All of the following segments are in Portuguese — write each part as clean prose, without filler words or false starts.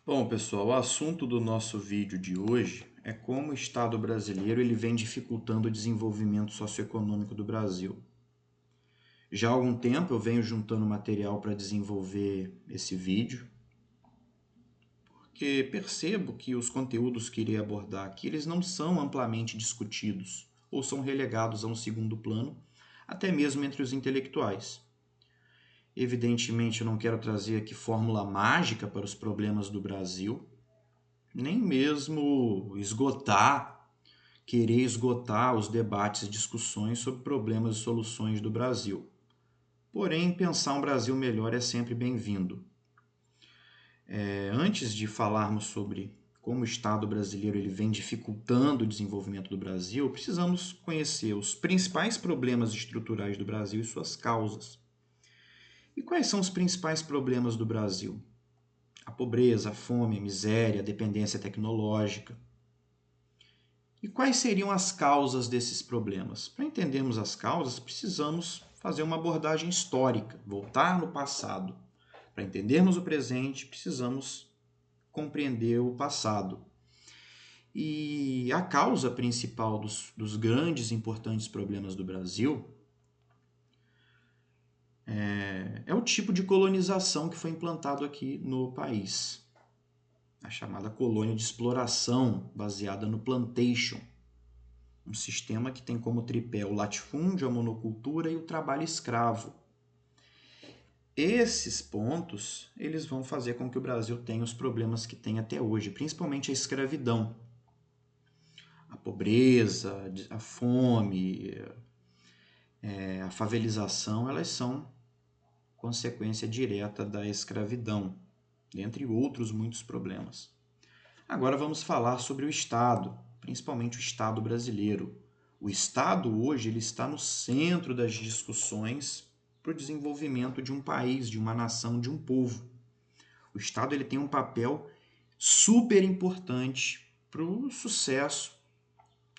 Bom, pessoal, o assunto do nosso vídeo de hoje é como o Estado brasileiro ele vem dificultando o desenvolvimento socioeconômico do Brasil. Já há algum tempo eu venho juntando material para desenvolver esse vídeo, porque percebo que os conteúdos que irei abordar aqui eles não são amplamente discutidos ou são relegados a um segundo plano, até mesmo entre os intelectuais. Evidentemente, eu não quero trazer aqui fórmula mágica para os problemas do Brasil, nem mesmo querer esgotar os debates e discussões sobre problemas e soluções do Brasil. Porém, pensar um Brasil melhor é sempre bem-vindo. Antes de falarmos sobre como o Estado brasileiro ele vem dificultando o desenvolvimento do Brasil, precisamos conhecer os principais problemas estruturais do Brasil e suas causas. E quais são os principais problemas do Brasil? A pobreza, a fome, a miséria, a dependência tecnológica. E quais seriam as causas desses problemas? Para entendermos as causas, precisamos fazer uma abordagem histórica, voltar no passado. Para entendermos o presente, precisamos compreender o passado. E a causa principal dos grandes e importantes problemas do Brasil é o tipo de colonização que foi implantado aqui no país. A chamada colônia de exploração, baseada no plantation. Um sistema que tem como tripé o latifúndio, a monocultura e o trabalho escravo. Esses pontos, eles vão fazer com que o Brasil tenha os problemas que tem até hoje, principalmente a escravidão. A pobreza, a fome, a favelização, elas são consequência direta da escravidão, dentre outros muitos problemas. Agora vamos falar sobre o Estado, principalmente o Estado brasileiro. O Estado hoje ele está no centro das discussões para o desenvolvimento de um país, de uma nação, de um povo. O Estado ele tem um papel super importante para o sucesso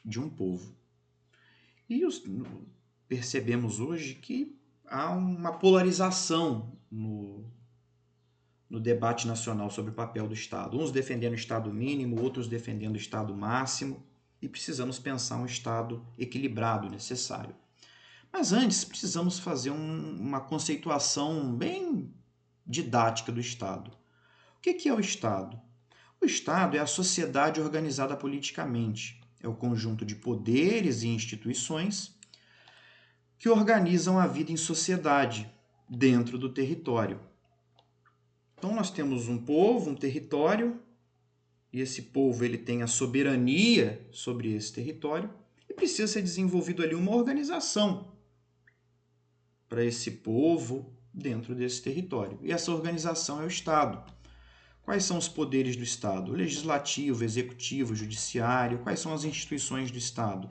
de um povo. E percebemos hoje que há uma polarização no debate nacional sobre o papel do Estado. Uns defendendo o Estado mínimo, outros defendendo o Estado máximo, e precisamos pensar um Estado equilibrado, necessário. Mas antes, precisamos fazer uma conceituação bem didática do Estado. O que é o Estado? O Estado é a sociedade organizada politicamente. É o conjunto de poderes e instituições que organizam a vida em sociedade dentro do território. Então nós temos um povo, um território, e esse povo ele tem a soberania sobre esse território e precisa ser desenvolvido ali uma organização para esse povo dentro desse território. E essa organização é o Estado. Quais são os poderes do Estado? O legislativo, o executivo, o judiciário. Quais são as instituições do Estado?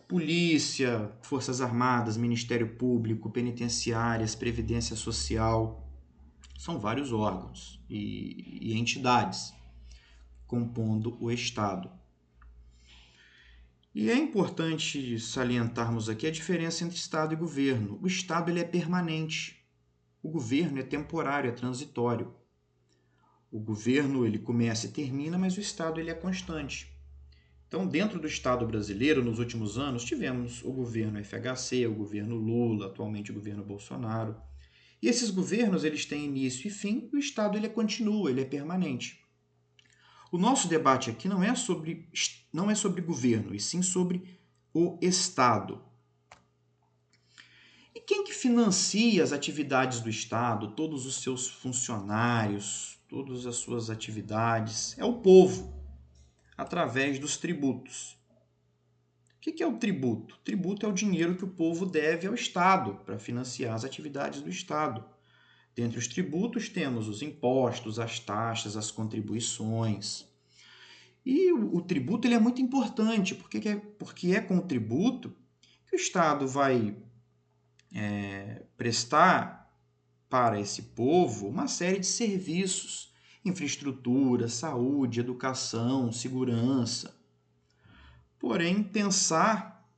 Polícia, Forças Armadas, Ministério Público, penitenciárias, Previdência Social. São vários órgãos e entidades compondo o Estado. E é importante salientarmos aqui a diferença entre Estado e governo. O Estado ele é permanente, o governo é temporário, é transitório. O governo ele começa e termina, mas o Estado ele é constante. Então, dentro do Estado brasileiro, nos últimos anos, tivemos o governo FHC, o governo Lula, atualmente o governo Bolsonaro. E esses governos eles têm início e fim, e o Estado ele continua, ele é permanente. O nosso debate aqui não é sobre governo, e sim sobre o Estado. E quem que financia as atividades do Estado, todos os seus funcionários, todas as suas atividades? É o povo, através dos tributos. O que é o tributo? O tributo é o dinheiro que o povo deve ao Estado para financiar as atividades do Estado. Dentre os tributos temos os impostos, as taxas, as contribuições. E o tributo ele é muito importante, porque é com o tributo que o Estado vai prestar para esse povo uma série de serviços, infraestrutura, saúde, educação, segurança. Porém, pensar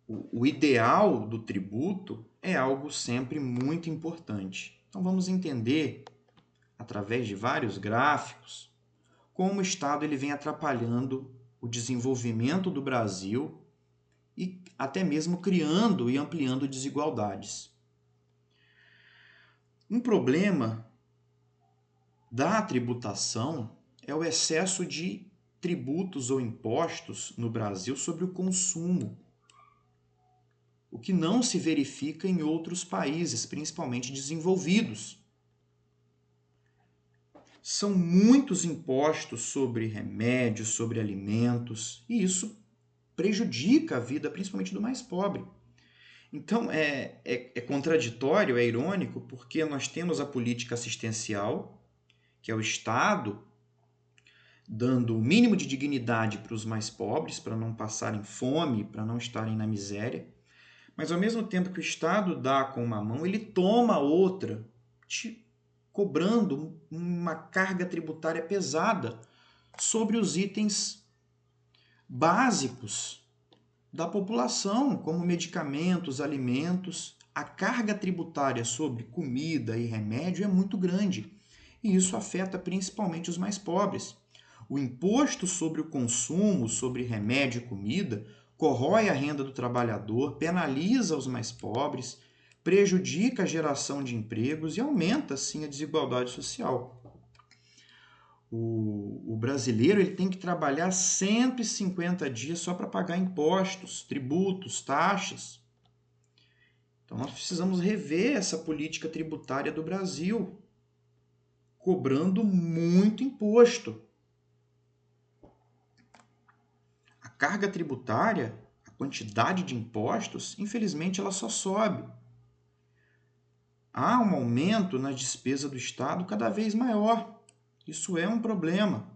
o ideal do tributo é algo sempre muito importante. Então vamos entender, através de vários gráficos, como o Estado ele vem atrapalhando o desenvolvimento do Brasil e até mesmo criando e ampliando desigualdades. Um problema da tributação é o excesso de tributos ou impostos no Brasil sobre o consumo, o que não se verifica em outros países, principalmente desenvolvidos. São muitos impostos sobre remédios, sobre alimentos, e isso prejudica a vida, principalmente do mais pobre. Então, é contraditório, é irônico, porque nós temos a política assistencial, que é o Estado dando o mínimo de dignidade para os mais pobres, para não passarem fome, para não estarem na miséria, mas ao mesmo tempo que o Estado dá com uma mão, ele toma outra, cobrando uma carga tributária pesada sobre os itens básicos da população, como medicamentos, alimentos. A carga tributária sobre comida e remédio é muito grande, e isso afeta principalmente os mais pobres. O imposto sobre o consumo, sobre remédio e comida, corrói a renda do trabalhador, penaliza os mais pobres, prejudica a geração de empregos e aumenta, assim, a desigualdade social. O brasileiro ele tem que trabalhar 150 dias só para pagar impostos, tributos, taxas. Então, nós precisamos rever essa política tributária do Brasil, cobrando muito imposto. A carga tributária, a quantidade de impostos, infelizmente, ela só sobe. Há um aumento na despesa do Estado cada vez maior. Isso é um problema.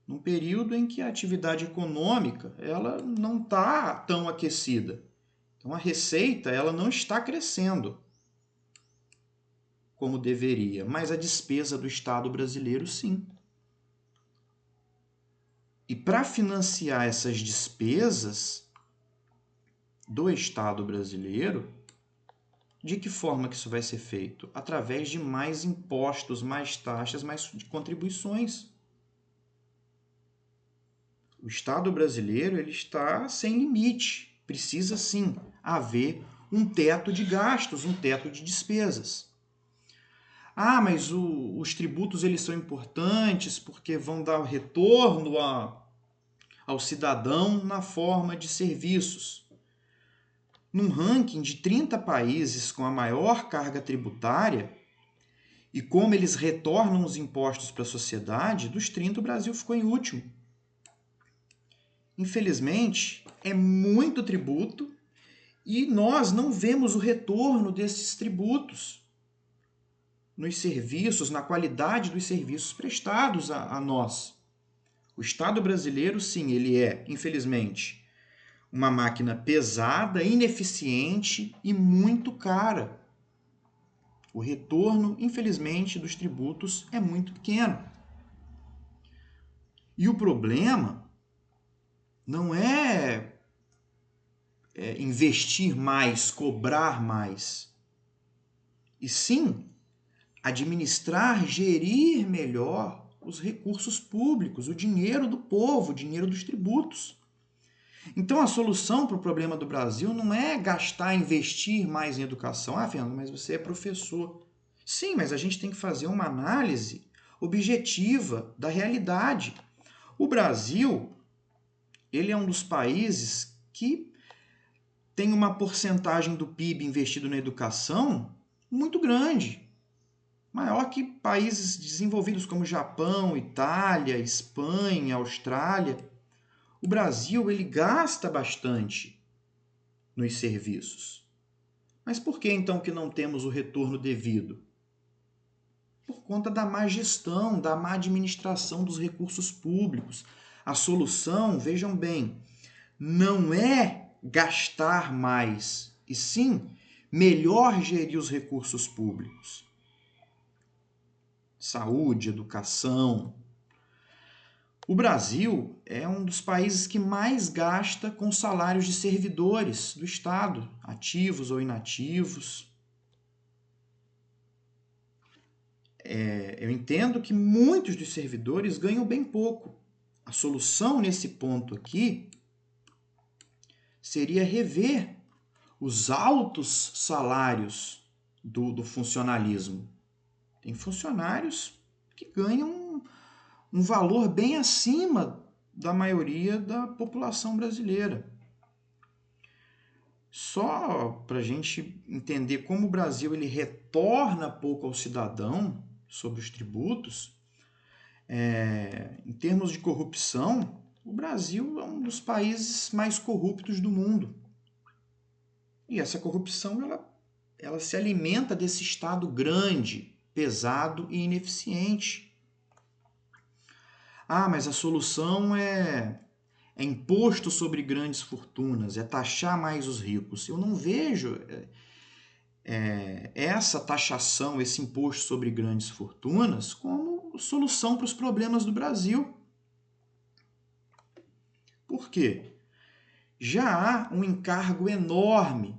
Num período em que a atividade econômica ela não está tão aquecida. Então, a receita ela não está crescendo como deveria, mas a despesa do Estado brasileiro, sim. E para financiar essas despesas do Estado brasileiro, de que forma que isso vai ser feito? Através de mais impostos, mais taxas, mais contribuições. O Estado brasileiro ele está sem limite. Precisa, sim, haver um teto de gastos, um teto de despesas. Ah, mas os tributos eles são importantes porque vão dar retorno ao cidadão na forma de serviços. Num ranking de 30 países com a maior carga tributária e como eles retornam os impostos para a sociedade, dos 30 o Brasil ficou em último. Infelizmente, é muito tributo e nós não vemos o retorno desses tributos nos serviços, na qualidade dos serviços prestados a nós. O Estado brasileiro, sim, ele é, infelizmente, uma máquina pesada, ineficiente e muito cara. O retorno, infelizmente, dos tributos é muito pequeno. E o problema não é investir mais, cobrar mais, e sim administrar, gerir melhor os recursos públicos, o dinheiro do povo, o dinheiro dos tributos. Então, a solução para o problema do Brasil não é gastar, investir mais em educação. Ah, Fernando, mas você é professor. Sim, mas a gente tem que fazer uma análise objetiva da realidade. O Brasil, ele é um dos países que tem uma porcentagem do PIB investido na educação muito grande. Maior que países desenvolvidos como Japão, Itália, Espanha, Austrália. O Brasil ele gasta bastante nos serviços. Mas por que então que não temos o retorno devido? Por conta da má gestão, da má administração dos recursos públicos. A solução, vejam bem, não é gastar mais, e sim melhor gerir os recursos públicos. Saúde, educação. O Brasil é um dos países que mais gasta com salários de servidores do Estado, ativos ou inativos. Eu entendo que muitos dos servidores ganham bem pouco. A solução nesse ponto aqui seria rever os altos salários do funcionalismo. Tem funcionários que ganham um valor bem acima da maioria da população brasileira. Só para a gente entender como o Brasil ele retorna pouco ao cidadão sobre os tributos, em termos de corrupção, o Brasil é um dos países mais corruptos do mundo. E essa corrupção ela se alimenta desse Estado grande, pesado e ineficiente. Ah, mas a solução é imposto sobre grandes fortunas, é taxar mais os ricos. Eu não vejo essa taxação, esse imposto sobre grandes fortunas como solução para os problemas do Brasil. Por quê? Já há um encargo enorme,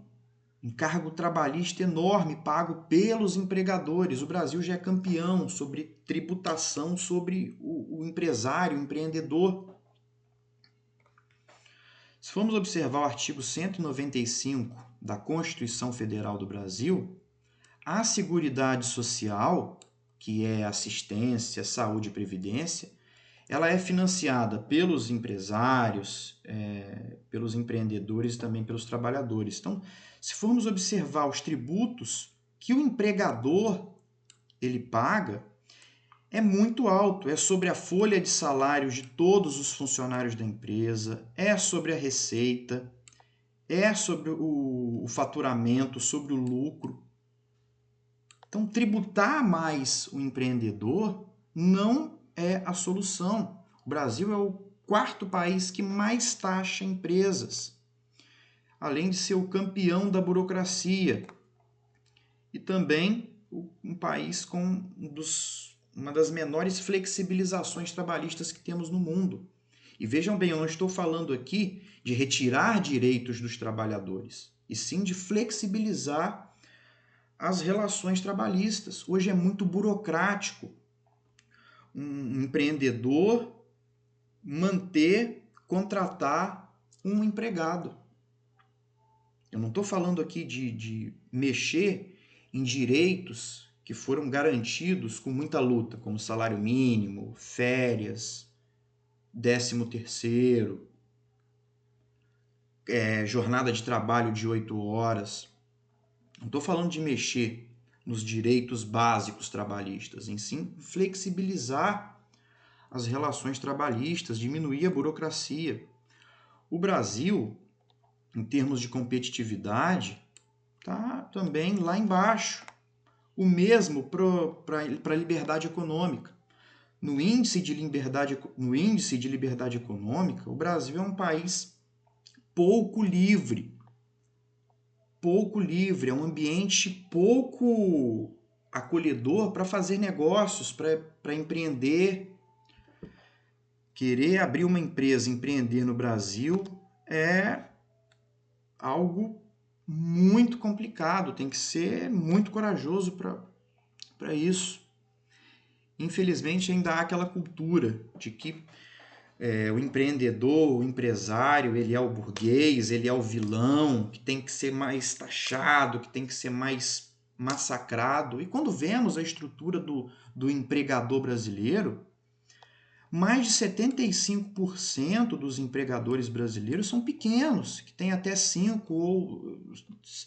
encargo trabalhista enorme pago pelos empregadores. O Brasil já é campeão sobre tributação sobre o empresário, o empreendedor. Se formos observar o artigo 195 da Constituição Federal do Brasil, a Seguridade Social, que é assistência, saúde e previdência, ela é financiada pelos empresários, pelos empreendedores e também pelos trabalhadores. Então, se formos observar os tributos que o empregador ele paga, é muito alto, é sobre a folha de salários de todos os funcionários da empresa, é sobre a receita, é sobre o faturamento, sobre o lucro. Então, tributar mais o empreendedor não é a solução. O Brasil é o quarto país que mais taxa empresas, além de ser o campeão da burocracia e também um país com uma das menores flexibilizações trabalhistas que temos no mundo. E vejam bem, eu não estou falando aqui de retirar direitos dos trabalhadores, e sim de flexibilizar as relações trabalhistas. Hoje é muito burocrático um empreendedor contratar um empregado. Eu não estou falando aqui de mexer em direitos que foram garantidos com muita luta, como salário mínimo, férias, 13º, jornada de trabalho de 8 horas. Não estou falando de mexer nos direitos básicos trabalhistas, em sim flexibilizar as relações trabalhistas, diminuir a burocracia. O Brasil, em termos de competitividade, está também lá embaixo. O mesmo para a liberdade econômica. No índice de liberdade econômica, o Brasil é um país pouco livre. Pouco livre, é um ambiente pouco acolhedor para fazer negócios, para empreender. Querer abrir uma empresa, empreender no Brasil é algo muito complicado, tem que ser muito corajoso para isso. Infelizmente, ainda há aquela cultura de que o empreendedor, o empresário, ele é o burguês, ele é o vilão, que tem que ser mais taxado, que tem que ser mais massacrado. E quando vemos a estrutura do empregador brasileiro, mais de 75% dos empregadores brasileiros são pequenos, que têm até 5 ou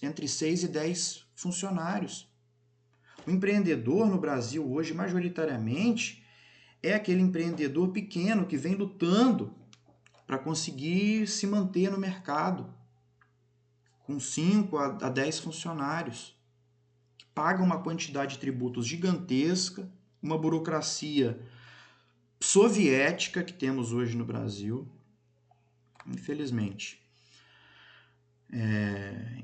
entre 6 e 10 funcionários. O empreendedor no Brasil hoje, majoritariamente, é aquele empreendedor pequeno que vem lutando para conseguir se manter no mercado, com 5 a 10 funcionários, que paga uma quantidade de tributos gigantesca, uma burocracia soviética que temos hoje no Brasil, infelizmente.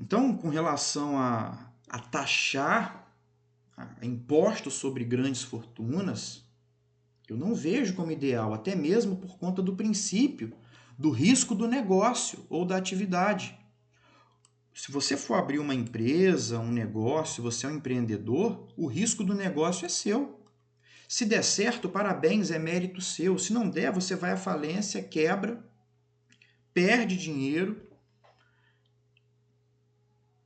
Então, com relação a taxar impostos sobre grandes fortunas, Eu não vejo como ideal, até mesmo por conta do princípio do risco do negócio ou da atividade. Se você for abrir uma empresa, um negócio, você é um empreendedor, o risco do negócio é seu. Se der certo, parabéns, é mérito seu. Se não der, você vai à falência, quebra, perde dinheiro.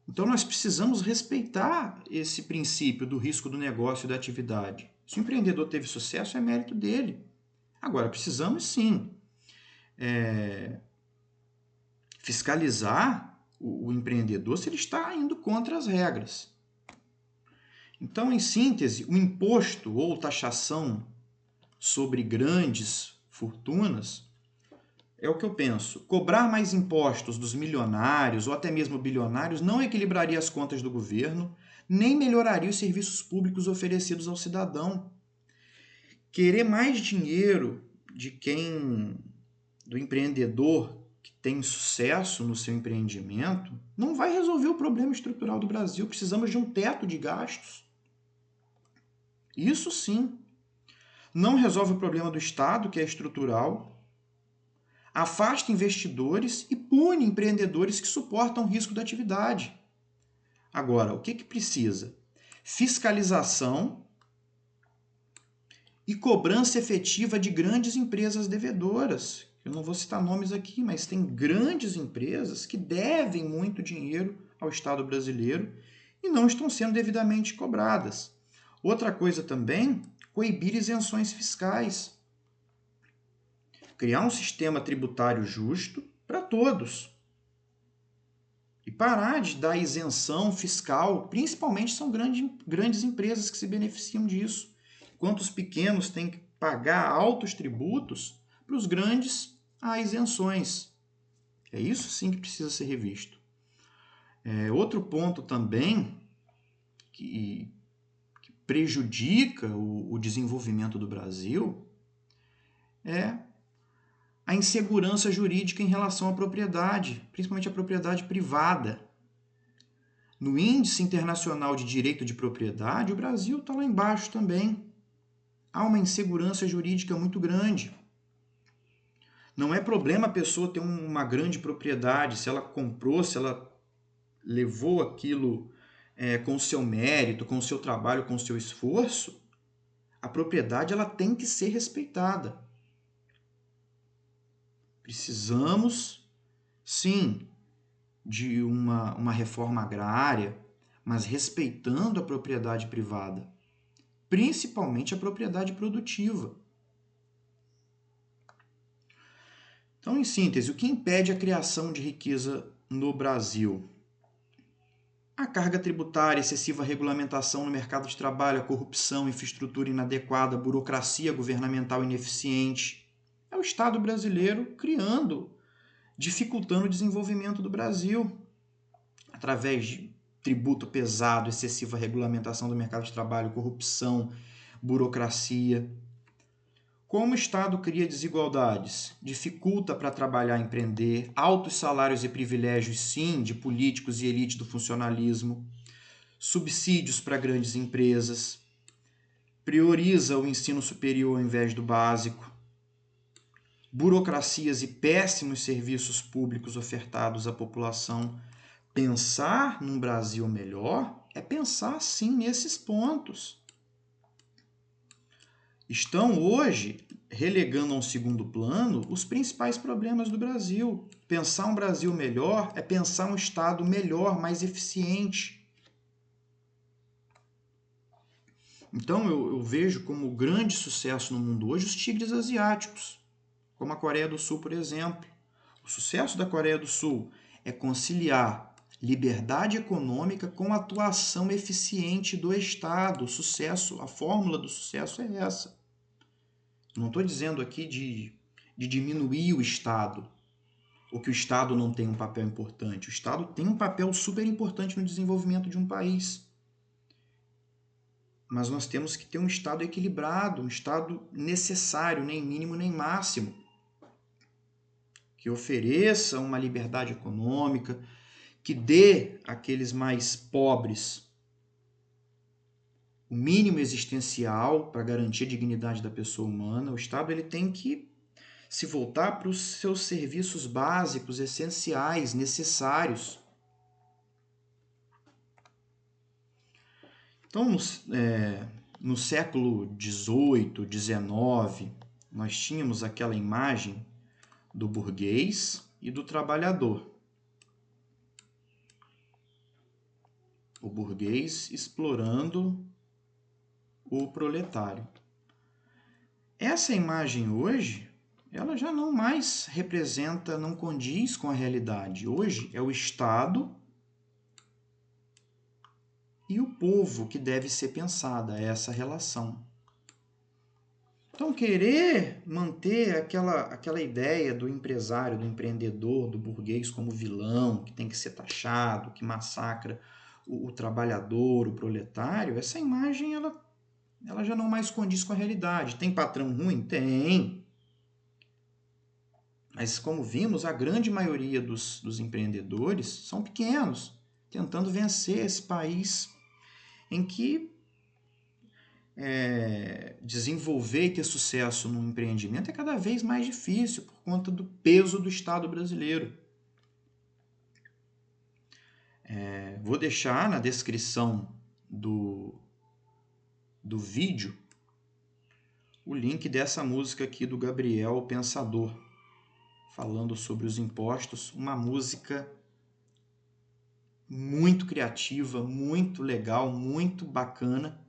Então nós precisamos respeitar esse princípio do risco do negócio e da atividade. Se o empreendedor teve sucesso, é mérito dele. Agora, precisamos sim fiscalizar o empreendedor se ele está indo contra as regras. Então, em síntese, o imposto ou taxação sobre grandes fortunas é o que eu penso. Cobrar mais impostos dos milionários ou até mesmo bilionários não equilibraria as contas do governo, nem melhoraria os serviços públicos oferecidos ao cidadão. Querer mais dinheiro do empreendedor que tem sucesso no seu empreendimento não vai resolver o problema estrutural do Brasil. Precisamos de um teto de gastos. Isso sim. Não resolve o problema do Estado, que é estrutural, afasta investidores e pune empreendedores que suportam o risco da atividade. Agora, o que precisa? Fiscalização e cobrança efetiva de grandes empresas devedoras. Eu não vou citar nomes aqui, mas tem grandes empresas que devem muito dinheiro ao Estado brasileiro e não estão sendo devidamente cobradas. Outra coisa também, coibir isenções fiscais. Criar um sistema tributário justo para todos. E parar de dar isenção fiscal, principalmente são grandes empresas que se beneficiam disso. Enquanto os pequenos têm que pagar altos tributos, para os grandes há isenções. É isso sim que precisa ser revisto. Outro ponto também que prejudica o desenvolvimento do Brasil é a insegurança jurídica em relação à propriedade, principalmente a propriedade privada. No Índice Internacional de Direito de Propriedade, o Brasil está lá embaixo também. Há uma insegurança jurídica muito grande. Não é problema a pessoa ter uma grande propriedade, se ela comprou, se ela levou aquilo com o seu mérito, com o seu trabalho, com o seu esforço, a propriedade ela tem que ser respeitada. Precisamos, sim, de uma reforma agrária, mas respeitando a propriedade privada, principalmente a propriedade produtiva. Então, em síntese, o que impede a criação de riqueza no Brasil? A carga tributária, excessiva regulamentação no mercado de trabalho, a corrupção, infraestrutura inadequada, burocracia governamental ineficiente. É o Estado brasileiro dificultando o desenvolvimento do Brasil, através de tributo pesado, excessiva regulamentação do mercado de trabalho, corrupção, burocracia. Como o Estado cria desigualdades? Dificulta para trabalhar e empreender, altos salários e privilégios, sim, de políticos e elite do funcionalismo, subsídios para grandes empresas, prioriza o ensino superior ao invés do básico, burocracias e péssimos serviços públicos ofertados à população. Pensar num Brasil melhor é pensar, sim, nesses pontos. Estão hoje relegando a um segundo plano os principais problemas do Brasil. Pensar um Brasil melhor é pensar um Estado melhor, mais eficiente. Então eu vejo como grande sucesso no mundo hoje os tigres asiáticos, como a Coreia do Sul, por exemplo. O sucesso da Coreia do Sul é conciliar liberdade econômica com atuação eficiente do Estado. O sucesso, a fórmula do sucesso é essa. Não estou dizendo aqui de diminuir o Estado, ou que o Estado não tem um papel importante. O Estado tem um papel super importante no desenvolvimento de um país. Mas nós temos que ter um Estado equilibrado, um Estado necessário, nem mínimo nem máximo, que ofereça uma liberdade econômica, que dê àqueles mais pobres o mínimo existencial para garantir a dignidade da pessoa humana. O Estado ele tem que se voltar para os seus serviços básicos, essenciais, necessários. Então, no século XVIII, XIX, nós tínhamos aquela imagem do burguês e do trabalhador. O burguês explorando o proletário. Essa imagem hoje, ela já não mais representa, não condiz com a realidade. Hoje é o Estado e o povo que deve ser pensada essa relação. Então, querer manter aquela ideia do empresário, do empreendedor, do burguês como vilão, que tem que ser taxado, que massacra o trabalhador, o proletário, essa imagem ela já não mais condiz com a realidade. Tem patrão ruim? Tem. Mas, como vimos, a grande maioria dos empreendedores são pequenos, tentando vencer esse país em que desenvolver e ter sucesso no empreendimento é cada vez mais difícil por conta do peso do Estado brasileiro. Vou deixar na descrição do vídeo o link dessa música aqui do Gabriel Pensador, falando sobre os impostos, uma música muito criativa, muito legal, muito bacana.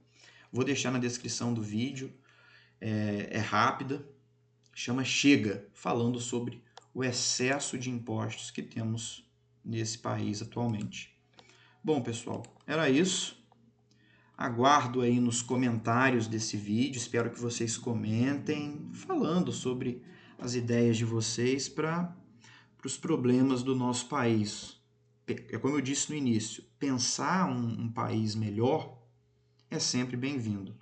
Vou deixar na descrição do vídeo, é rápida, chama Chega, falando sobre o excesso de impostos que temos nesse país atualmente. Bom, pessoal, era isso. Aguardo aí nos comentários desse vídeo, espero que vocês comentem, falando sobre as ideias de vocês para os problemas do nosso país. É como eu disse no início, pensar um país melhor é sempre bem-vindo.